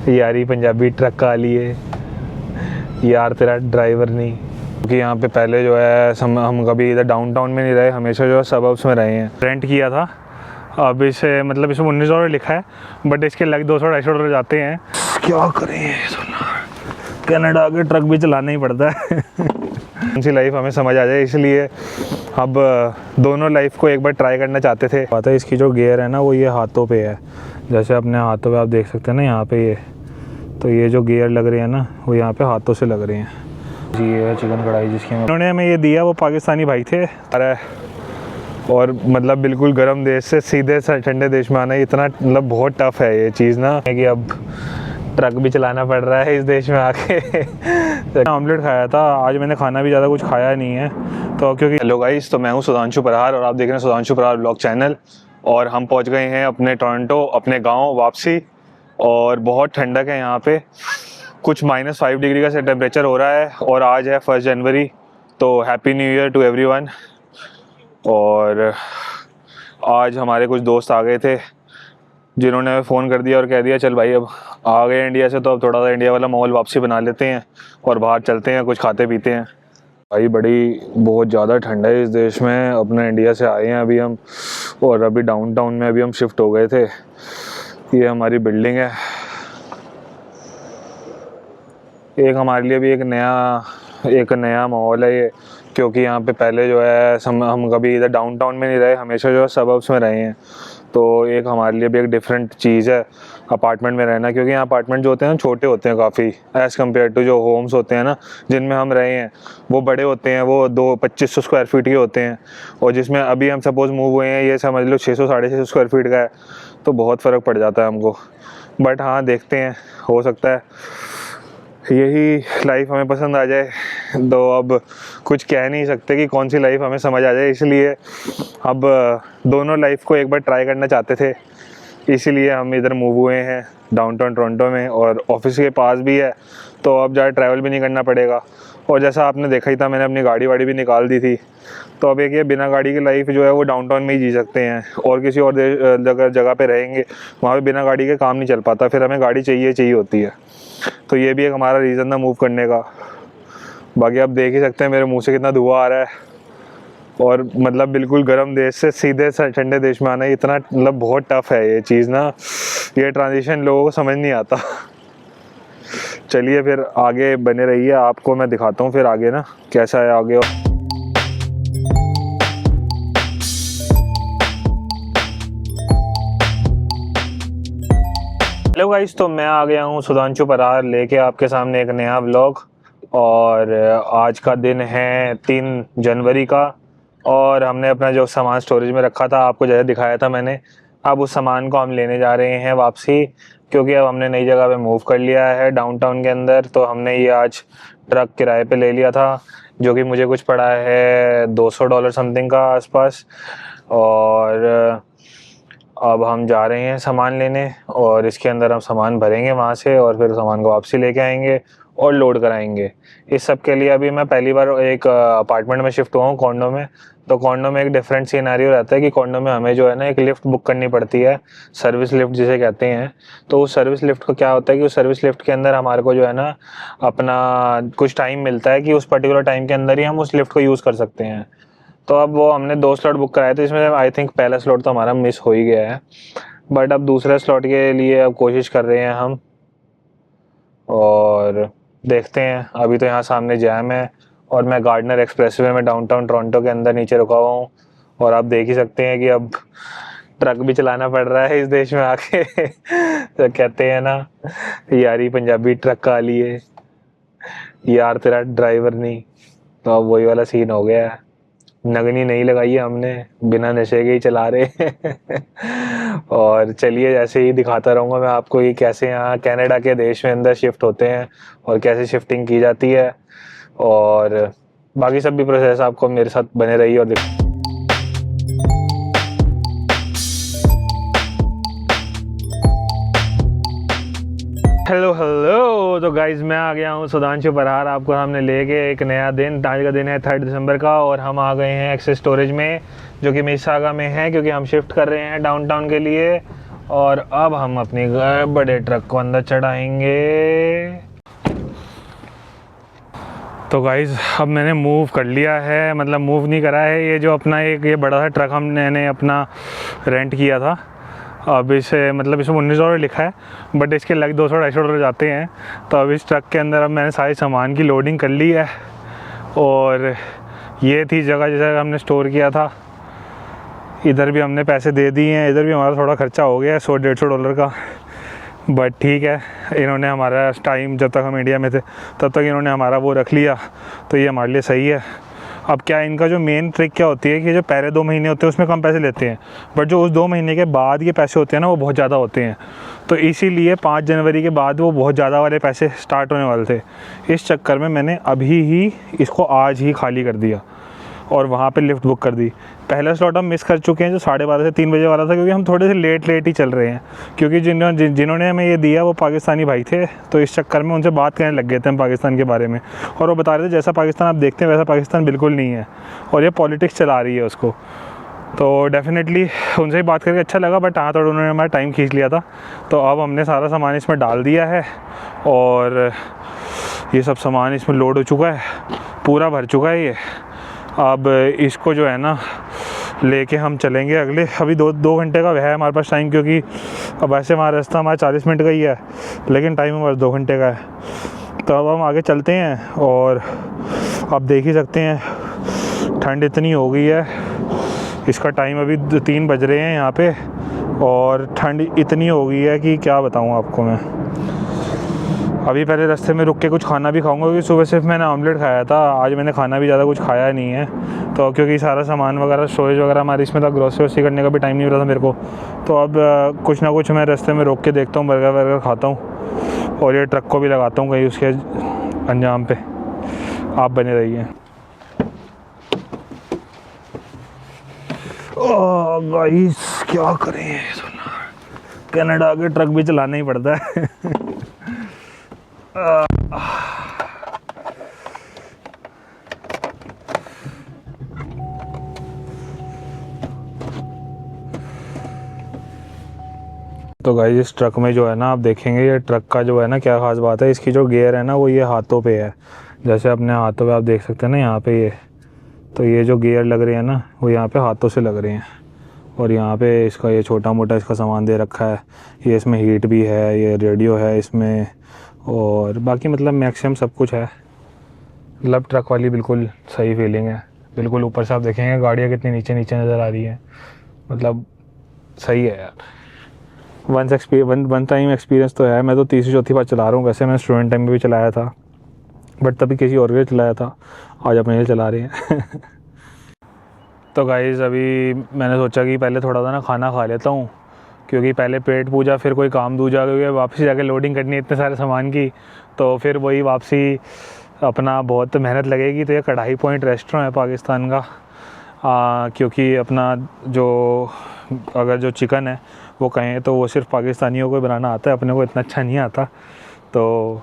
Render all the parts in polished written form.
यारी पंजाबी ट्रक का लिए यार तेरा ड्राइवर नहीं। क्योंकि यहाँ पे पहले जो है हम कभी इधर डाउनटाउन में नहीं रहे, हमेशा जो है सबअब्स में रहे हैं। रेंट किया था, अब इसे मतलब इसमें $19 लिखा है, बट इसके लग $200-250 जाते हैं। क्या करें, कनाडा के ट्रक भी चलाना ही पड़ता है। कौन सी लाइफ हमें समझ आ जाए, इसलिए अब दोनों लाइफ को एक बार ट्राई करना चाहते थे। पता है इसकी जो गियर है ना वो ये हाथों पे है, जैसे अपने हाथों पे आप देख सकते हैं ना यहाँ पे ये, तो ये जो गियर लग रही है ना वो यहाँ पे हाथों से लग रही हैं जी। ये है चिकन कढ़ाई जिसकी उन्होंने हमें ये दिया, वो पाकिस्तानी भाई थे। अरे और मतलब बिल्कुल गर्म देश से सीधे ठंडे देश में आना, इतना मतलब बहुत टफ है ये चीज़ ना, कि अब ट्रक भी चलाना पड़ रहा है इस देश में आके। ऑमलेट खाया था आज, मैंने खाना भी ज़्यादा कुछ खाया नहीं है तो क्योंकि। हेलो गाइस, तो मैं हूँ सुधांशु प्रहार और आप देख रहे हैं सुधांशु प्रहार ब्लॉग चैनल। और हम पहुँच गए हैं अपने टोरंटो, अपने गाँव वापसी। और बहुत ठंडक है यहाँ पे, कुछ -5 डिग्री का टेम्परेचर हो रहा है। और आज है 1 जनवरी, तो happy new year to everyone. और आज हमारे कुछ दोस्त आ गए थे जिन्होंने हमें फ़ोन कर दिया और कह दिया चल भाई अब आ गए इंडिया से, तो अब थोड़ा सा इंडिया वाला माहौल वापसी बना लेते हैं और बाहर चलते हैं, कुछ खाते पीते हैं। भाई बहुत ज़्यादा ठंड है इस देश में। अपने इंडिया से आए हैं अभी हम, और अभी डाउनटाउन में अभी हम शिफ्ट हो गए थे। ये हमारी बिल्डिंग है, एक हमारे लिए भी एक नया माहौल है ये, क्योंकि यहाँ पे पहले जो है हम कभी इधर डाउनटाउन में नहीं रहे, हमेशा जो है सबअब्स में रहे हैं। तो एक हमारे लिए भी एक डिफरेंट चीज़ है अपार्टमेंट में रहना, क्योंकि यहाँ अपार्टमेंट जो होते हैं छोटे होते हैं काफ़ी, एज़ कम्पेयर टू जो होम्स होते हैं ना जिनमें हम रहे हैं, वो बड़े होते हैं, वो 2500 स्क्वायर फीट के होते हैं। और जिसमें अभी हम सपोज़ मूव हुए हैं, ये समझ लो 600-650 स्क्वायर फीट का है, तो बहुत फ़र्क पड़ जाता है हमको। बट हाँ, देखते हैं, हो सकता है यही लाइफ हमें पसंद आ जाए, तो अब कुछ कह नहीं सकते कि कौन सी लाइफ हमें समझ आ जाए, इसलिए अब दोनों लाइफ को एक बार ट्राई करना चाहते थे, इसीलिए हम इधर मूव हुए हैं डाउनटाउन टोरंटो में। और ऑफिस के पास भी है, तो अब ज़्यादा ट्रैवल भी नहीं करना पड़ेगा। और जैसा आपने देखा ही था, मैंने अपनी गाड़ी वाड़ी भी निकाल दी थी, तो अब एक ये बिना गाड़ी की लाइफ जो है वो डाउनटाउन में ही जी सकते हैं। और किसी और जगह पे रहेंगे, वहाँ पे बिना गाड़ी के काम नहीं चल पाता, फिर हमें गाड़ी चाहिए होती है। तो ये भी एक हमारा रीज़न था मूव करने का। बाकी आप देख ही सकते हैं मेरे मुंह से कितना धुआं आ रहा है। और मतलब बिल्कुल गर्म देश से सीधे ठंडे देश में आना, इतना मतलब बहुत टफ है ये चीज़ ना, ये ट्रांजिशन लोगों को समझ नहीं आता। चलिए फिर आगे बने रहिए, आपको मैं दिखाता हूँ फिर आगे ना कैसा है आगे। हेलो गाइस, तो मैं आ गया हूँ सुधांशु प्रहार लेके आपके सामने एक नया व्लॉग। और आज का दिन है 3 जनवरी का, और हमने अपना जो सामान स्टोरेज में रखा था, आपको जैसे दिखाया था मैंने, अब उस सामान को हम लेने जा रहे हैं वापसी, क्योंकि अब हमने नई जगह पे मूव कर लिया है डाउनटाउन के अंदर। तो हमने ये आज ट्रक किराए पे ले लिया था, जो कि मुझे कुछ पड़ा है $200 समथिंग का आसपास। और अब हम जा रहे हैं सामान लेने, और इसके अंदर हम सामान भरेंगे वहाँ से, और फिर सामान को वापसी लेके आएंगे और लोड कराएंगे। इस सब के लिए अभी मैं पहली बार एक अपार्टमेंट में शिफ्ट हुआ हूँ कॉन्डो में। तो कॉन्डो में एक डिफरेंट सिनेरियो रहता है कि कॉन्डो में हमें जो है ना एक लिफ्ट बुक करनी पड़ती है, सर्विस लिफ्ट जिसे कहते हैं। तो उस सर्विस लिफ्ट को क्या होता है कि उस सर्विस लिफ्ट के अंदर हमारे को जो है ना अपना कुछ टाइम मिलता है कि उस पर्टिकुलर टाइम के अंदर ही हम उस लिफ्ट को यूज़ कर सकते हैं। तो अब वो हमने 2 स्लॉट बुक कराए थे, इसमें आई थिंक पहला स्लॉट तो हमारा मिस हो ही गया है, बट अब दूसरे स्लॉट के लिए अब कोशिश कर रहे हैं हम, और देखते हैं। अभी तो यहाँ सामने जैम है, और मैं गार्डनर एक्सप्रेसवे में डाउनटाउन टोरंटो के अंदर नीचे रुका हुआ हूँ। और आप देख ही सकते हैं कि अब ट्रक भी चलाना पड़ रहा है इस देश में आके। तो कहते हैं ना, यारी पंजाबी ट्रक का लिए यार तेरा ड्राइवर नहीं। तो अब वही वाला सीन हो गया है, नगनी नहीं लगाई है हमने, बिना नशे के ही चला रहे हैं। और चलिए ऐसे ही दिखाता रहूँगा मैं आपको ये कैसे यहाँ कनाडा के देश में अंदर शिफ्ट होते हैं और कैसे शिफ्टिंग की जाती है, और बाकी सब भी प्रोसेस आपको मेरे साथ बने रहिए और हेलो। तो गाइज मैं आ गया हूँ सुधांशु प्रहार आपको सामने लेके एक नया दिन। आज का दिन है 3 दिसंबर का, और हम आ गए हैं एक्सेस स्टोरेज में, जो कि मिसिसागा में है, क्योंकि हम शिफ्ट कर रहे हैं डाउनटाउन के लिए। और अब हम अपने बड़े ट्रक को अंदर चढ़ाएंगे। तो गाइज़ अब मैंने मूव कर लिया है, मतलब मूव नहीं करा है, ये जो अपना एक ये बड़ा सा ट्रक हमने अपना रेंट किया था। अब इसे मतलब इसमें $19 लिखा है, बट इसके लग $200-250 जाते हैं। तो अब इस ट्रक के अंदर अब मैंने सारे सामान की लोडिंग कर ली है। और ये थी जगह जैसे हमने स्टोर किया था। इधर भी हमने पैसे दे दिए हैं, इधर भी हमारा थोड़ा खर्चा हो गया है $100-150 का, बट ठीक है। इन्होंने हमारा टाइम जब तक हम इंडिया में थे तब तक इन्होंने हमारा वो रख लिया, तो ये हमारे लिए सही है। अब क्या इनका जो मेन ट्रिक क्या होती है कि जो पहले 2 महीने होते हैं उसमें कम पैसे लेते हैं, बट जो उस 2 महीने के बाद ये पैसे होते हैं ना वो बहुत ज़्यादा होते हैं। तो इसीलिए 5 जनवरी के बाद वो बहुत ज़्यादा वाले पैसे स्टार्ट होने वाले थे। इस चक्कर में मैंने अभी ही इसको आज ही खाली कर दिया और वहाँ पे लिफ्ट बुक कर दी। पहला स्लॉट हम मिस कर चुके हैं जो 12:30 से 3 बजे वाला था, क्योंकि हम थोड़े से लेट ही चल रहे हैं, क्योंकि जिन्होंने हमें ये दिया वो पाकिस्तानी भाई थे। तो इस चक्कर में उनसे बात करने लग गए थे हम पाकिस्तान के बारे में, और वो बता रहे थे जैसा पाकिस्तान आप देखते हैं वैसा पाकिस्तान बिल्कुल नहीं है, और ये पॉलिटिक्स चला रही है उसको। तो डेफिनेटली उनसे ही बात करके अच्छा लगा, बट हाँ थोड़ा उन्होंने हमारा टाइम खींच लिया था। तो अब हमने सारा सामान इसमें डाल दिया है और ये सब सामान इसमें लोड हो चुका है, पूरा भर चुका है ये। अब इसको जो है ना लेके हम चलेंगे अगले, अभी 2 घंटे का है हमारे पास टाइम, क्योंकि अब वैसे हमारा रास्ता हमारा 40 मिनट का ही है, लेकिन टाइम हमारा 2 घंटे का है। तो अब हम आगे चलते हैं। और आप देख ही सकते हैं ठंड इतनी हो गई है, इसका टाइम अभी 3 बज रहे हैं यहाँ पे, और ठंड इतनी हो गई है कि क्या बताऊँ आपको मैं। अभी पहले रास्ते में रुक के कुछ खाना भी खाऊंगा, क्योंकि सुबह सिर्फ मैंने ऑमलेट खाया था, आज मैंने खाना भी ज़्यादा कुछ खाया नहीं है। तो क्योंकि सारा सामान वगैरह स्टोरेज वगैरह हमारे इसमें था, ग्रोसरी करने का भी टाइम नहीं मिला था मेरे को। तो अब कुछ ना कुछ मैं रास्ते में रोक के देखता हूँ, बर्गर वर्गर खाता हूँ, और ये ट्रक को भी लगाता हूँ कहीं उसके अंजाम पे। आप बने रहिए। गाइस क्या करें, कनाडा के ट्रक भी चलाना ही पड़ता है। तो गाइस इस ट्रक में जो है ना आप देखेंगे, ये ट्रक का जो है ना क्या ख़ास बात है, इसकी जो गियर है ना वो ये हाथों पे है। जैसे अपने हाथों पे आप देख सकते हैं ना यहाँ पे ये, तो ये जो गियर लग रहे हैं ना वो यहाँ पे हाथों से लग रहे हैं। और यहाँ पे इसका ये छोटा मोटा इसका सामान दे रखा है, ये इसमें हीट भी है, ये रेडियो है इसमें, और बाकी मतलब मैक्सिमम सब कुछ है। मतलब ट्रक वाली बिल्कुल सही फीलिंग है। बिल्कुल ऊपर से आप देखेंगे गाड़ियाँ कितनी नीचे नीचे नज़र आ रही हैं, मतलब सही है यार। वन टाइम एक्सपीरियंस तो है। मैं तो 3री-4थी बार चला रहा हूँ, वैसे मैं स्टूडेंट टाइम में भी चलाया था, बट तभी किसी और के चलाया था, आज अपने लिए चला रहे हैं। तो गाइज़ अभी मैंने सोचा कि पहले थोड़ा सा ना खाना खा लेता हूँ, क्योंकि पहले पेट पूजा फिर कोई काम दूजा, क्योंकि वापसी जाके लोडिंग करनी है इतने सारे सामान की, तो फिर वही वापसी अपना बहुत मेहनत लगेगी। तो ये कढ़ाई पॉइंट रेस्टोरेंट है पाकिस्तान का, क्योंकि अपना जो अगर जो चिकन है वो कहें तो वो सिर्फ पाकिस्तानियों को बनाना आता है, अपने को इतना अच्छा नहीं आता। तो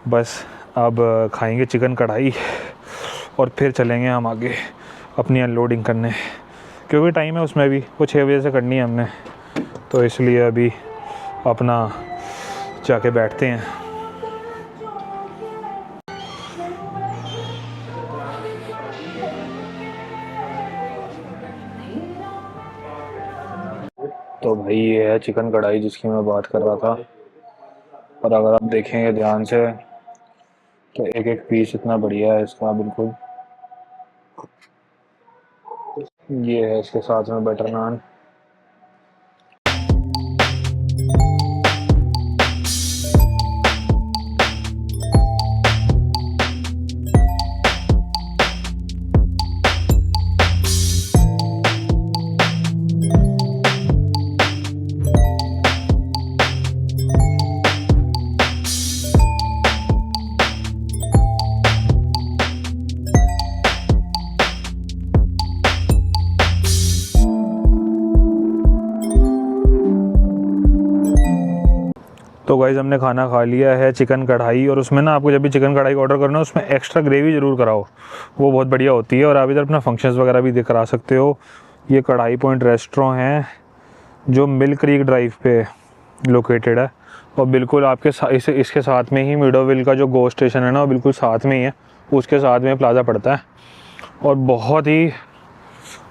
बस अब खाएंगे चिकन कढ़ाई और फिर चलेंगे हम आगे अपनी अनलोडिंग करने, क्योंकि टाइम है उसमें भी, वो 6 बजे से करनी है हमने, तो इसलिए अभी अपना जाके बैठते हैं। तो भाई ये है चिकन कढ़ाई जिसकी मैं बात कर रहा था, और अगर आप देखेंगे ध्यान से तो एक एक पीस इतना बढ़िया है इसका बिल्कुल। ये है इसके साथ में बटर नान। तो गाइस हमने खाना खा लिया है चिकन कढ़ाई, और उसमें ना आपको जब भी चिकन कढ़ाई का ऑर्डर करना है उसमें एक्स्ट्रा ग्रेवी ज़रूर कराओ, वो बहुत बढ़िया होती है। और आप इधर अपना फंक्शंस वगैरह भी करा सकते हो। ये कढ़ाई पॉइंट रेस्टोरेंट है जो मिल क्रीक ड्राइव पे लोकेटेड है, और बिल्कुल आपके इसके साथ में ही मिडोविल का जो गो स्टेशन है ना, वो बिल्कुल साथ में ही है, उसके साथ में प्लाज़ा पड़ता है। और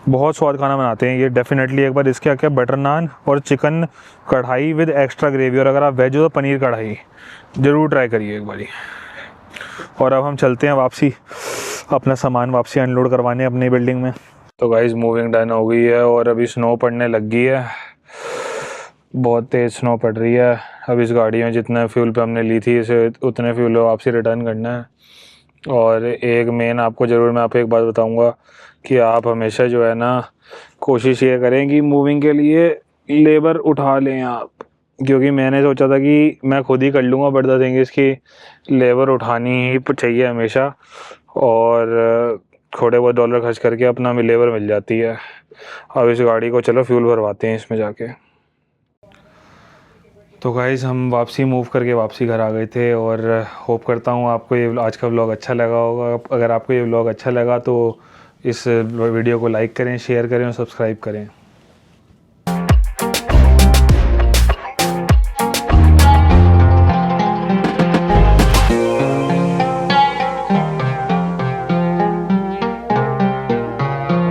बहुत स्वाद खाना बनाते हैं ये। डेफिनेटली एक बार इसके आके बटर नान और चिकन कढ़ाई विद एक्स्ट्रा ग्रेवी, और अगर आप वेज हो तो पनीर कढ़ाई ज़रूर ट्राई करिए एक बारी। और अब हम चलते हैं वापसी, अपना सामान वापसी अनलोड करवाने अपनी बिल्डिंग में। तो गाइस मूविंग डन हो गई है और अभी स्नो पड़ने लग गई है, बहुत तेज़ स्नो पड़ रही है। अब इस गाड़ी में जितना फ्यूल पे हमने ली थी इसे उतने फ्यूल वापसी रिटर्न करना है। और एक मेन आपको ज़रूर मैं आपको एक बात बताऊंगा कि आप हमेशा जो है ना कोशिश ये करें कि मूविंग के लिए लेबर उठा लें आप, क्योंकि मैंने सोचा था कि मैं खुद ही कर लूँगा, बट द थिंग इसकी लेबर उठानी ही चाहिए हमेशा, और थोड़े बहुत डॉलर खर्च करके अपना लेबर मिल जाती है। अब इस गाड़ी को चलो फ्यूल भरवाते हैं इसमें जाके। तो गाइज़ हम वापसी मूव करके वापसी घर आ गए थे, और होप करता हूँ आपको ये आज का व्लॉग अच्छा लगा होगा। अगर आपको ये व्लॉग अच्छा लगा तो इस वीडियो को लाइक करें, शेयर करें और सब्सक्राइब करें।